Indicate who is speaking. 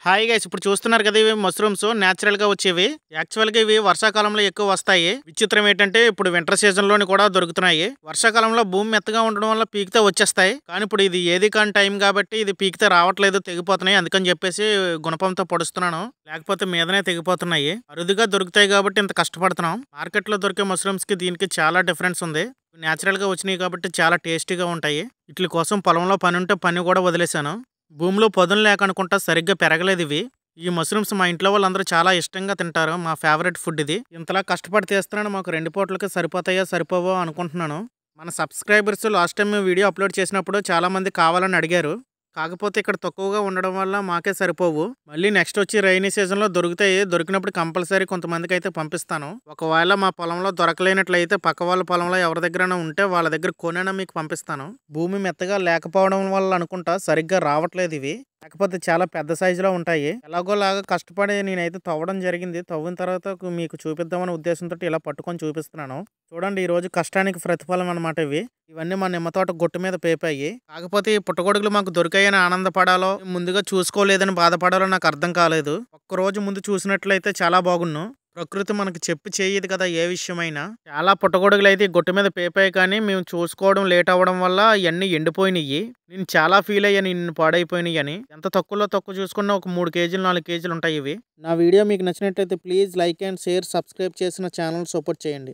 Speaker 1: Hi guys ఇప్పుడు చూస్తున్నారు కదా ఇవి మష్రూమ్స్ నేచురల్ గా వచ్చేవి. యాక్చువల్ గా ఇవి వర్షాకాలంలో ఎక్కువ వస్తాయి. విచిత్రం ఏంటంటే ఇప్పుడు వింటర్ సీజన్ లోని కూడా దొరుకుతున్నాయి. వర్షాకాలంలో భూమి మెత్తగా ఉండడం వల్ల పీకితే వచ్చేస్తాయి. కానీ ఇప్పుడు ఇది ఏది కాని టైం కాబట్టి ఇది పీకితే రావట్లేదు, తెగిపోతున్నాయి. అందుకని చెప్పేసి గుణపంతో పొడుస్తున్నాను, లేకపోతే మీదనే తెగిపోతున్నాయి. అరుదుగా దొరుకుతాయి కాబట్టి ఇంత కష్టపడుతున్నాం. మార్కెట్ లో దొరికే మష్రూమ్స్ కి దీనికి చాలా డిఫరెన్స్ ఉంది. నేచురల్ గా వచ్చినాయి కాబట్టి చాలా టేస్టీగా ఉంటాయి. వీటి కోసం పొలంలో పని ఉంటే పని కూడా వదిలేశాను. భూమిలో పొదలు లేక అనుకుంటా సరిగ్గా పెరగలేదు ఇవి. ఈ మష్రూమ్స్ మా ఇంట్లో వాళ్ళందరూ చాలా ఇష్టంగా తింటారు. మా ఫేవరెట్ ఫుడ్ ఇది. ఇంతలా కష్టపడి తీస్తున్నాను, మాకు 2 పూటలకి సరిపోతాయో సరిపోవో అనుకుంటున్నాను. మన subscribers last time video upload చేసినప్పుడు చాలా మంది కావాలని అడిగారు. కాకపోతే ఇక్కడ తక్కువగా ఉండడం వల్ల మాకే సరిపోవు. మళ్ళీ నెక్స్ట్ వచ్చి రైనీ సీజన్ లో దొరుకుతాయి. దొరికినప్పుడు కంపల్సరీ కొంతమందికి అయితే పంపిస్తాను. ఒకవేళ మా పొలంలో దొరకలేనట్లయితే పక్క వాళ్ళ పొలంలో ఎవరి దగ్గర ఉంటే వాళ్ళ దగ్గర కొనైనా మీకు పంపిస్తాను. భూమి మెత్తగా లేకపోవడం వల్ల అనుకుంటా సరిగ్గా రావట్లేదు ఇవి. లేకపోతే చాలా పెద్ద సైజులో ఉంటాయి. ఎలాగోలాగా కష్టపడి నేనైతే తవ్వడం జరిగింది. తవ్విన తర్వాత మీకు చూపిద్దామనే ఉద్దేశంతో ఇలా పట్టుకొని చూపిస్తున్నాను. చూడండి, ఈ రోజు కష్టానికి ప్రతిఫలం అన్నమాట ఇవి. ఇవన్నీ మా నిమ్మ తోట గుట్ట మీద పేపాయి. కాకపోతే ఈ పుట్టగొడుగులు మాకు దొరికాయని ఆనందపడాలో, ముందుగా చూసుకోలేదని బాధపడాలో నాకు అర్థం కాలేదు. ఒక్కరోజు ముందు చూసినట్లయితే చాలా బాగున్ను. ప్రకృతి మనకి చెప్పి చేయదు కదా ఏ విషయమైనా. చాలా పుట్టగొడుగులు అయితే ఈ గుట్ట మీద పేపాయి, కానీ మేము చూసుకోవడం లేట్ అవ్వడం వల్ల ఇవన్నీ ఎండిపోయినాయి. నేను చాలా ఫీల్ అయ్యాను ఇన్ని పాడైపోయినాయి అని. ఎంత తక్కువలో తక్కువ చూసుకున్నా ఒక 3 కేజీలు 4 కేజీలు ఉంటాయి ఇవి. నా వీడియో మీకు నచ్చినట్లయితే please like and share, subscribe చేసిన ఛానల్ సపోర్ట్ చేయండి.